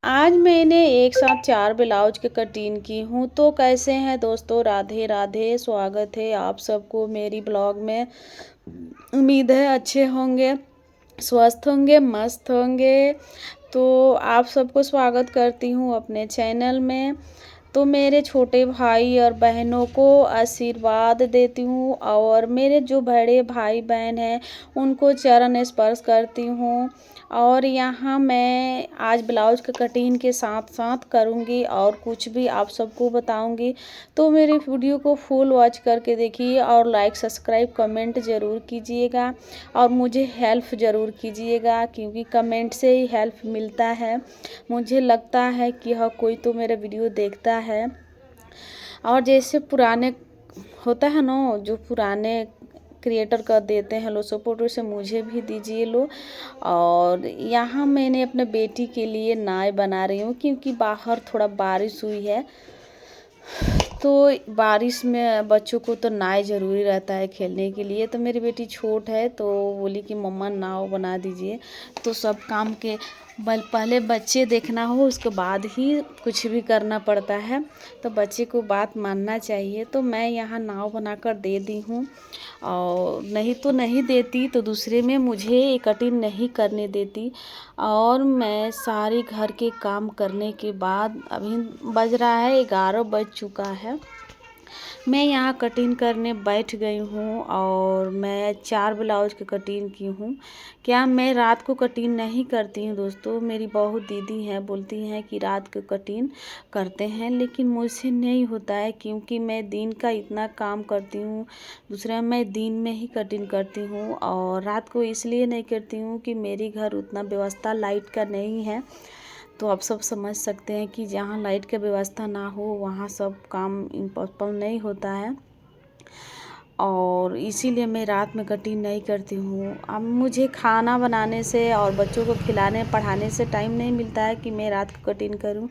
आज मैंने एक साथ 4 ब्लाउज की कटिंग की हूँ। तो कैसे हैं दोस्तों, राधे राधे। स्वागत है आप सबको मेरी ब्लॉग में। उम्मीद है अच्छे होंगे, स्वस्थ होंगे, मस्त होंगे। तो आप सबको स्वागत करती हूँ अपने चैनल में। तो मेरे छोटे भाई और बहनों को आशीर्वाद देती हूँ और मेरे जो बड़े भाई बहन हैं उनको चरण स्पर्श करती हूँ। और यहाँ मैं आज ब्लाउज का कटिंग के साथ साथ करूँगी और कुछ भी आप सबको बताऊँगी। तो मेरी वीडियो को फुल वॉच करके देखिए और लाइक सब्सक्राइब कमेंट ज़रूर कीजिएगा और मुझे हेल्प ज़रूर कीजिएगा, क्योंकि कमेंट से ही हेल्प मिलता है। मुझे लगता है कि हाँ, कोई तो मेरा वीडियो देखता है। और जैसे पुराने होता है ना, जो पुराने क्रिएटर कर देते हैं लो सपोर्ट, से मुझे भी दीजिए लो। और यहाँ मैंने अपने बेटी के लिए नाव बना रही हूँ, क्योंकि बाहर थोड़ा बारिश हुई है। तो बारिश में बच्चों को तो नाव ज़रूरी रहता है खेलने के लिए। तो मेरी बेटी छोट है तो बोली कि मम्मा नाव बना दीजिए। तो सब काम के पहले बच्चे देखना हो, उसके बाद ही कुछ भी करना पड़ता है। तो बच्चे को बात मानना चाहिए। तो मैं यहाँ नाव बनाकर दे दी हूँ, और नहीं तो नहीं देती तो दूसरे में मुझे कटिंग नहीं करने देती। और मैं सारे घर के काम करने के बाद अभी बज रहा है 11 बज चुका है, मैं यहाँ कटिंग करने बैठ गई हूँ। और मैं 4 ब्लाउज की कटिंग की हूँ। क्या मैं रात को कटिंग नहीं करती हूँ दोस्तों? मेरी बहुत दीदी हैं, बोलती हैं कि रात को कटिंग करते हैं, लेकिन मुझसे नहीं होता है, क्योंकि मैं दिन का इतना काम करती हूँ। दूसरा, मैं दिन में ही कटिंग करती हूँ और रात को इसलिए नहीं करती हूँ कि मेरी घर उतना व्यवस्था लाइट का नहीं है। तो आप सब समझ सकते हैं कि जहाँ लाइट की व्यवस्था ना हो वहाँ सब काम इम्पॉसिबल नहीं होता है, और इसीलिए मैं रात में कटिंग नहीं करती हूँ। अब मुझे खाना बनाने से और बच्चों को खिलाने पढ़ाने से टाइम नहीं मिलता है कि मैं रात को कटिंग करूँ।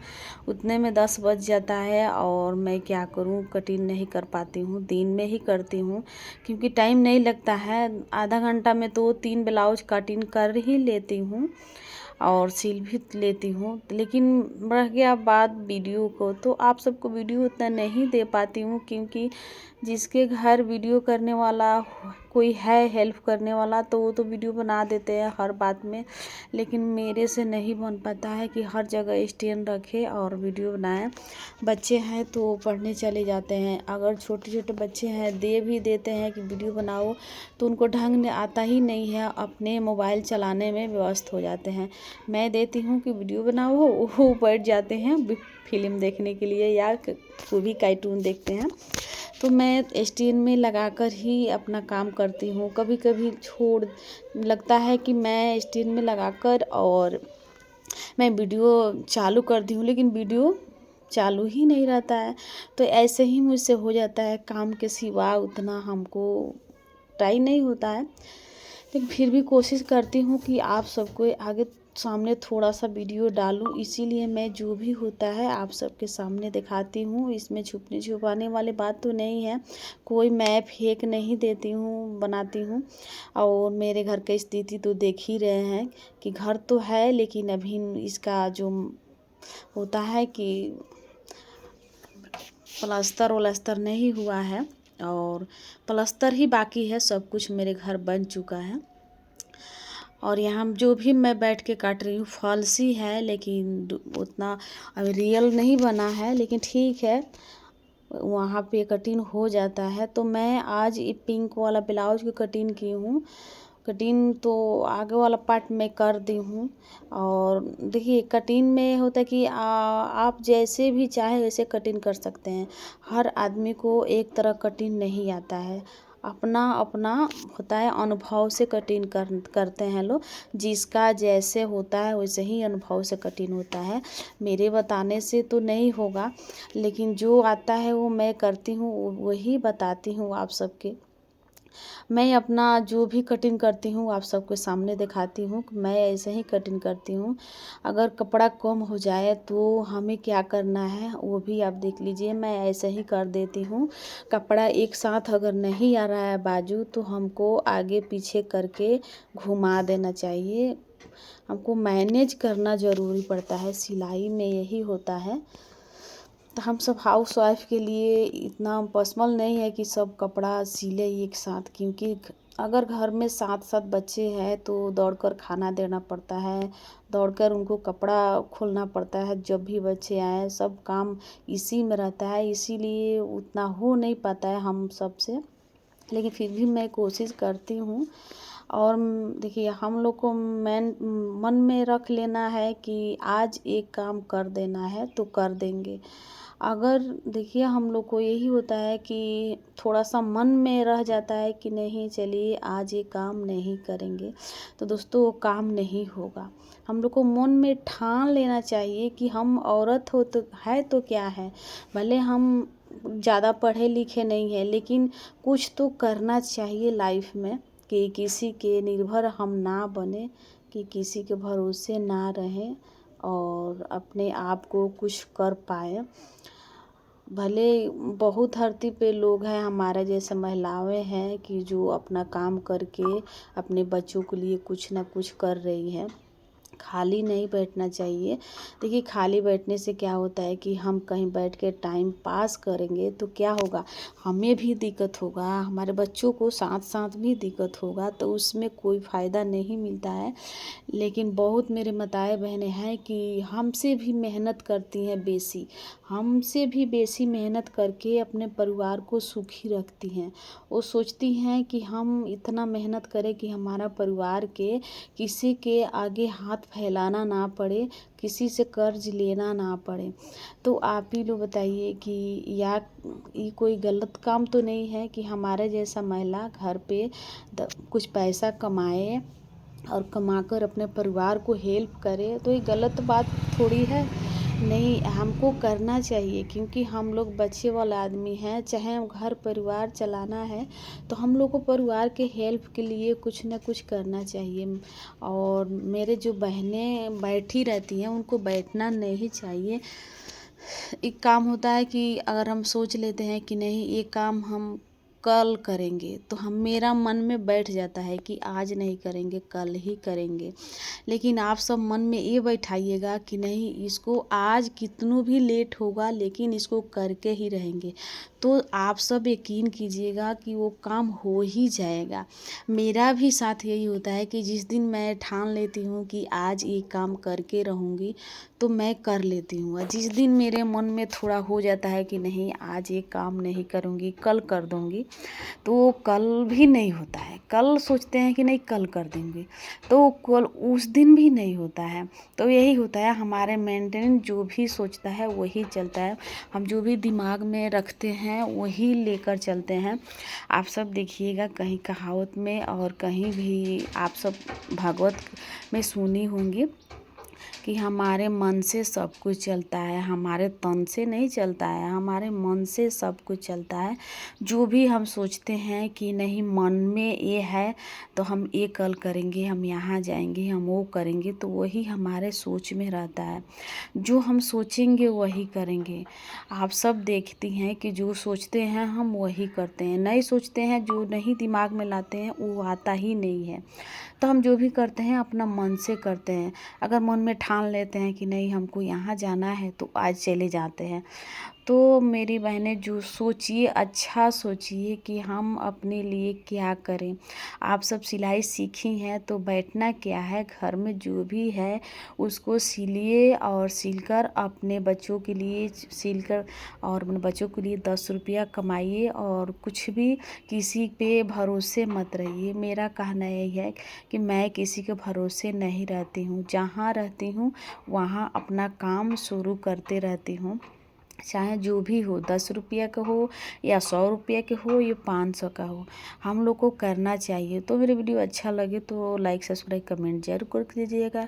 उतने में 10 बज जाता है और मैं क्या करूँ, कटिंग नहीं कर पाती हूँ। दिन में ही करती हूँ, क्योंकि टाइम नहीं लगता है। आधा घंटा में तो 3 ब्लाउज कटिंग कर ही लेती हूँ और सिल भी लेती हूँ। लेकिन रह गया बात वीडियो को, तो आप सबको वीडियो उतना नहीं दे पाती हूँ, क्योंकि जिसके घर वीडियो करने वाला कोई है, हेल्प करने वाला, तो वो तो वीडियो बना देते हैं हर बात में। लेकिन मेरे से नहीं बन पाता है कि हर जगह स्टैंड रखे और वीडियो बनाएं। बच्चे हैं तो पढ़ने चले जाते हैं, अगर छोटे छोटे बच्चे हैं दे भी देते हैं कि वीडियो बनाओ, तो उनको ढंग आता ही नहीं है, अपने मोबाइल चलाने में व्यस्त हो जाते हैं। मैं देती हूँ कि वीडियो बनाओ, वो बैठ जाते हैं फिल्म देखने के लिए या कोई भी कार्टून देखते हैं। तो मैं स्टैंड में लगाकर ही अपना काम करती हूँ। कभी कभी छोड़ लगता है कि मैं स्टैंड में लगाकर और मैं वीडियो चालू करती हूँ, लेकिन वीडियो चालू ही नहीं रहता है। तो ऐसे ही मुझसे हो जाता है, काम के सिवा उतना हमको टाइम नहीं होता है। लेकिन फिर भी कोशिश करती हूँ कि आप सबको आगे सामने थोड़ा सा वीडियो डालूं, इसीलिए मैं जो भी होता है आप सबके सामने दिखाती हूँ। इसमें छुपने छुपाने वाली बात तो नहीं है, कोई मैं फेक नहीं देती हूँ, बनाती हूँ। और मेरे घर की स्थिति तो देख ही रहे हैं कि घर तो है, लेकिन अभी इसका जो होता है कि प्लास्टर वलास्तर नहीं हुआ है, और प्लास्टर ही बाकी है। सब कुछ मेरे घर बन चुका है। और यहाँ जो भी मैं बैठ के काट रही हूँ फॉल्सी है, लेकिन उतना अभी रियल नहीं बना है, लेकिन ठीक है, वहाँ पे कटिंग हो जाता है। तो मैं आज ये पिंक वाला ब्लाउज की कटिंग की हूँ। कटिंग तो आगे वाला पार्ट में कर दी हूँ। और देखिए, कटिंग में होता है कि आप जैसे भी चाहे वैसे कटिंग कर सकते हैं। हर आदमी को एक तरह कटिंग नहीं आता है, अपना अपना होता है, अनुभव से कटिंग करते हैं लोग। जिसका जैसे होता है वैसे ही अनुभव से कटिंग होता है, मेरे बताने से तो नहीं होगा। लेकिन जो आता है वो मैं करती हूँ, वही बताती हूँ आप सबके। मैं अपना जो भी कटिंग करती हूँ आप सबके सामने दिखाती हूँ, मैं ऐसे ही कटिंग करती हूँ। अगर कपड़ा कम हो जाए तो हमें क्या करना है वो भी आप देख लीजिए, मैं ऐसे ही कर देती हूँ। कपड़ा एक साथ अगर नहीं आ रहा है बाजू, तो हमको आगे पीछे करके घुमा देना चाहिए। हमको मैनेज करना ज़रूरी पड़ता है। सिलाई में यही होता है। तो हम सब हाउस वाइफ के लिए इतना पॉसिबल नहीं है कि सब कपड़ा सिले एक साथ, क्योंकि अगर घर में 7-7 बच्चे हैं तो दौड़कर खाना देना पड़ता है, दौड़कर उनको कपड़ा खोलना पड़ता है। जब भी बच्चे आए सब काम इसी में रहता है, इसीलिए उतना हो नहीं पाता है हम सब से। लेकिन फिर भी मैं कोशिश करती हूँ। और देखिए, हम लोग को मन में रख लेना है कि आज एक काम कर देना है तो कर देंगे। अगर देखिए, हम लोग को यही होता है कि थोड़ा सा मन में रह जाता है कि नहीं चलिए आज ये काम नहीं करेंगे, तो दोस्तों वो काम नहीं होगा। हम लोग को मन में ठान लेना चाहिए कि हम औरत हो तो है तो क्या है, भले हम ज़्यादा पढ़े लिखे नहीं हैं, लेकिन कुछ तो करना चाहिए लाइफ में, कि किसी के निर्भर हम ना बने, कि किसी के भरोसे ना रहें और अपने आप को कुछ कर पाए। भले बहुत धरती पे लोग हैं हमारे जैसे महिलाएं हैं कि जो अपना काम करके अपने बच्चों के लिए कुछ ना कुछ कर रही हैं। खाली नहीं बैठना चाहिए। देखिए, खाली बैठने से क्या होता है कि हम कहीं बैठ के टाइम पास करेंगे तो क्या होगा, हमें भी दिक्कत होगा, हमारे बच्चों को साथ साथ भी दिक्कत होगा, तो उसमें कोई फ़ायदा नहीं मिलता है। लेकिन बहुत मेरे माताएं बहनें हैं कि हमसे भी मेहनत करती हैं बेसी, हमसे भी बेसी मेहनत करके अपने परिवार को सुखी रखती हैं। वो सोचती हैं कि हम इतना मेहनत करें कि हमारा परिवार के किसी के आगे हाथ फैलाना ना पड़े, किसी से कर्ज लेना ना पड़े। तो आप ही लोग बताइए कि या ये कोई गलत काम तो नहीं है कि हमारे जैसा महिला घर पे कुछ पैसा कमाए और कमाकर अपने परिवार को हेल्प करे, तो ये गलत बात थोड़ी है। नहीं, हमको करना चाहिए, क्योंकि हम लोग बच्चे वाला आदमी हैं, चाहे घर परिवार चलाना है तो हम लोग को परिवार के हेल्प के लिए कुछ ना कुछ करना चाहिए। और मेरे जो बहनें बैठी रहती हैं उनको बैठना नहीं चाहिए। एक काम होता है कि अगर हम सोच लेते हैं कि नहीं ये काम हम कल करेंगे, तो हम मेरा मन में बैठ जाता है कि आज नहीं करेंगे कल ही करेंगे। लेकिन आप सब मन में ये बैठाइएगा कि नहीं, इसको आज कितनों भी लेट होगा लेकिन इसको करके ही रहेंगे, तो आप सब यकीन कीजिएगा कि वो काम हो ही जाएगा। मेरा भी साथ यही होता है कि जिस दिन मैं ठान लेती हूँ कि आज ये काम करके रहूँगी तो मैं कर लेती हूँ, और जिस दिन मेरे मन में थोड़ा हो जाता है कि नहीं आज ये काम नहीं करूँगी कल कर दूँगी, तो कल भी नहीं होता है। कल सोचते हैं कि नहीं कल कर देंगे, तो कल उस दिन भी नहीं होता है। तो यही होता है, हमारे मेंटेन जो भी सोचता है वही चलता है, हम जो भी दिमाग में रखते हैं वही लेकर चलते हैं। आप सब देखिएगा कहीं कहावत में और कहीं भी आप सब भागवत में सुनी होंगी कि हमारे मन से सब कुछ चलता है, हमारे तन से नहीं चलता है, हमारे मन से सब कुछ चलता है। जो भी हम सोचते हैं कि नहीं मन में ये है तो हम ये कल करेंगे, हम यहाँ जाएंगे, हम वो करेंगे, तो वही हमारे सोच में रहता है। जो हम सोचेंगे वही करेंगे। आप सब देखती हैं कि जो सोचते हैं हम वही करते हैं, नहीं सोचते हैं जो नहीं दिमाग में लाते हैं वो आता ही नहीं है। तो हम जो भी करते हैं अपना मन से करते हैं। अगर मन में ठान लेते हैं कि नहीं हमको यहाँ जाना है तो आज चले जाते हैं। तो मेरी बहनें जो सोचिए, अच्छा सोचिए कि हम अपने लिए क्या करें। आप सब सिलाई सीखी हैं तो बैठना क्या है, घर में जो भी है उसको सिलिए और सिलकर अपने बच्चों के लिए सिलकर और अपने बच्चों के लिए 10 रुपया कमाइए, और कुछ भी किसी पे भरोसे मत रहिए। मेरा कहना यही है कि मैं किसी के भरोसे नहीं रहती हूँ, जहाँ रहती हूँ वहाँ अपना काम शुरू करते रहती हूँ, चाहे जो भी हो, 10 रुपया का हो या 100 रुपया के हो या 500 का हो, हम लोग को करना चाहिए। तो मेरे वीडियो अच्छा लगे तो लाइक सब्सक्राइब कमेंट जरूर कर दीजिएगा।